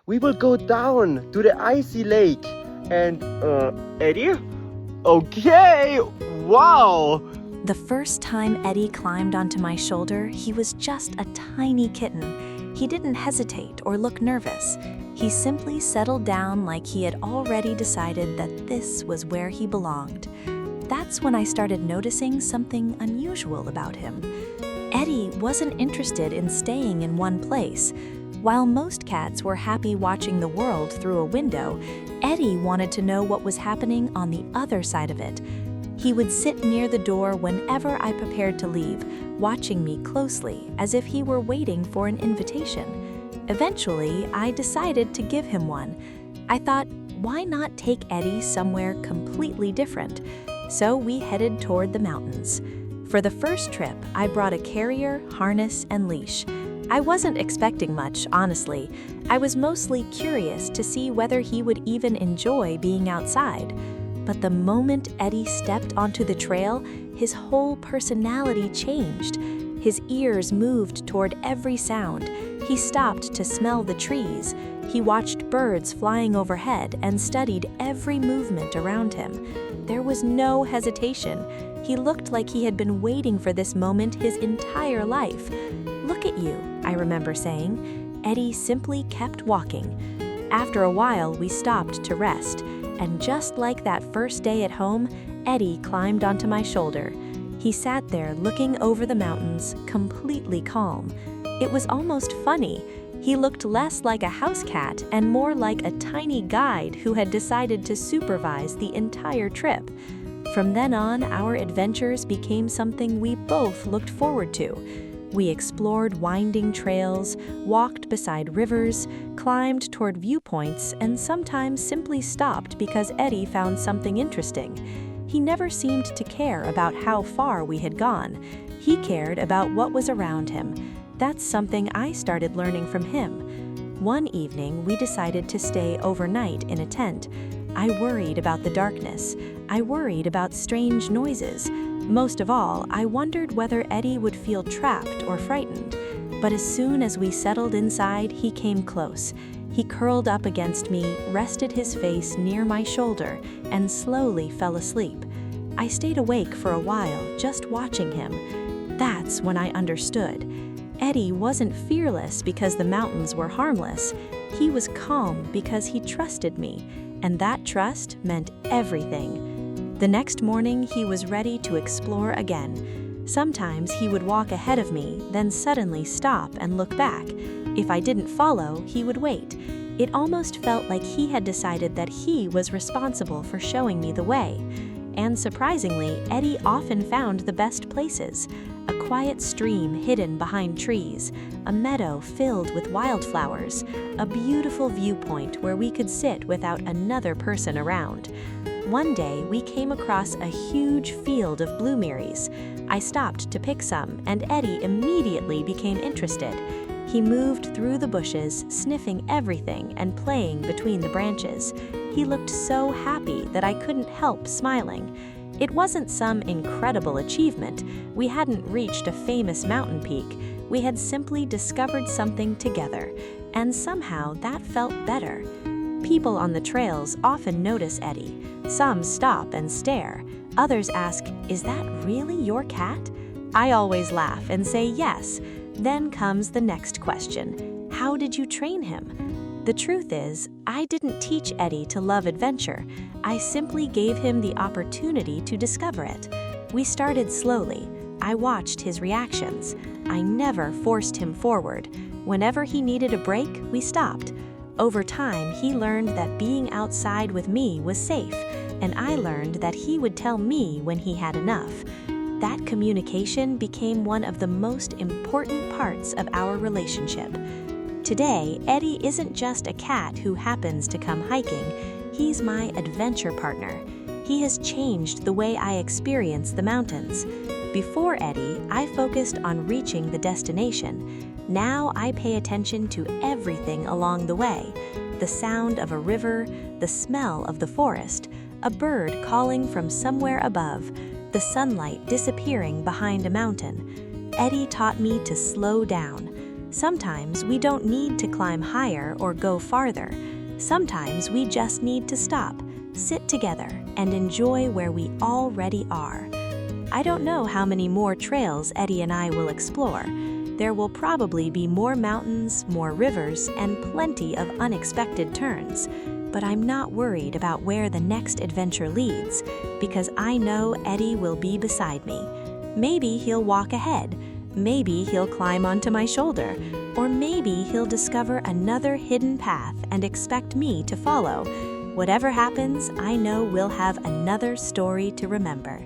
We will go down to the icy lake. And, Eddie? Okay, wow! The first time Eddie climbed onto my shoulder, he was just a tiny kitten. He didn't hesitate or look nervous. He simply settled down like he had already decided that this was where he belonged. That's when I started noticing something unusual about him. Eddie wasn't interested in staying in one place. While most cats were happy watching the world through a window, Eddie wanted to know what was happening on the other side of it. He would sit near the door whenever I prepared to leave, watching me closely as if he were waiting for an invitation. Eventually, I decided to give him one. I thought, why not take Eddie somewhere completely different? So we headed toward the mountains. For the first trip, I brought a carrier, harness, and leash. I wasn't expecting much, honestly. I was mostly curious to see whether he would even enjoy being outside. But the moment Eddie stepped onto the trail, his whole personality changed. His ears moved toward every sound. He stopped to smell the trees. He watched birds flying overhead and studied every movement around him. There was no hesitation. He looked like he had been waiting for this moment his entire life. "Look at you," I remember saying. Eddie simply kept walking. After a while, we stopped to rest, and just like that first day at home, Eddie climbed onto my shoulder. He sat there looking over the mountains, completely calm. It was almost funny. He looked less like a house cat and more like a tiny guide who had decided to supervise the entire trip. From then on, our adventures became something we both looked forward to. We explored winding trails, walked beside rivers, climbed toward viewpoints, and sometimes simply stopped because Eddie found something interesting. He never seemed to care about how far we had gone. He cared about what was around him. That's something I started learning from him. One evening, we decided to stay overnight in a tent. I worried about the darkness. I worried about strange noises. Most of all, I wondered whether Eddie would feel trapped or frightened. But as soon as we settled inside, he came close. He curled up against me, rested his face near my shoulder, and slowly fell asleep. I stayed awake for a while, just watching him. That's when I understood. Eddie wasn't fearless because the mountains were harmless. He was calm because he trusted me, and that trust meant everything. The next morning, he was ready to explore again. Sometimes he would walk ahead of me, then suddenly stop and look back. If I didn't follow, he would wait. It almost felt like he had decided that he was responsible for showing me the way. And surprisingly, Eddie often found the best places. A quiet stream hidden behind trees, a meadow filled with wildflowers, a beautiful viewpoint where we could sit without another person around. One day, we came across a huge field of blueberries. I stopped to pick some, and Eddie immediately became interested. He moved through the bushes, sniffing everything and playing between the branches. He looked so happy that I couldn't help smiling. It wasn't some incredible achievement. We hadn't reached a famous mountain peak. We had simply discovered something together, and somehow that felt better. People on the trails often notice Eddie. Some stop and stare. Others ask, "Is that really your cat?" I always laugh and say yes. Then comes the next question. How did you train him? The truth is, I didn't teach Eddie to love adventure. I simply gave him the opportunity to discover it. We started slowly. I watched his reactions. I never forced him forward. Whenever he needed a break, we stopped. Over time, he learned that being outside with me was safe, and I learned that he would tell me when he had enough. That communication became one of the most important parts of our relationship. Today, Eddie isn't just a cat who happens to come hiking. He's my adventure partner. He has changed the way I experience the mountains. Before Eddie, I focused on reaching the destination. Now I pay attention to everything along the way. The sound of a river, the smell of the forest, a bird calling from somewhere above, the sunlight disappearing behind a mountain. Eddie taught me to slow down. Sometimes we don't need to climb higher or go farther. Sometimes we just need to stop, sit together, and enjoy where we already are. I don't know how many more trails Eddie and I will explore. There will probably be more mountains, more rivers, and plenty of unexpected turns. But I'm not worried about where the next adventure leads, because I know Eddie will be beside me. Maybe he'll walk ahead, maybe he'll climb onto my shoulder, or maybe he'll discover another hidden path and expect me to follow. Whatever happens, I know we'll have another story to remember.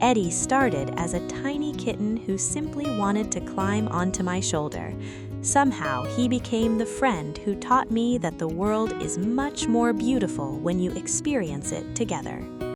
Eddie started as a tiny kitten who simply wanted to climb onto my shoulder. Somehow, he became the friend who taught me that the world is much more beautiful when you experience it together.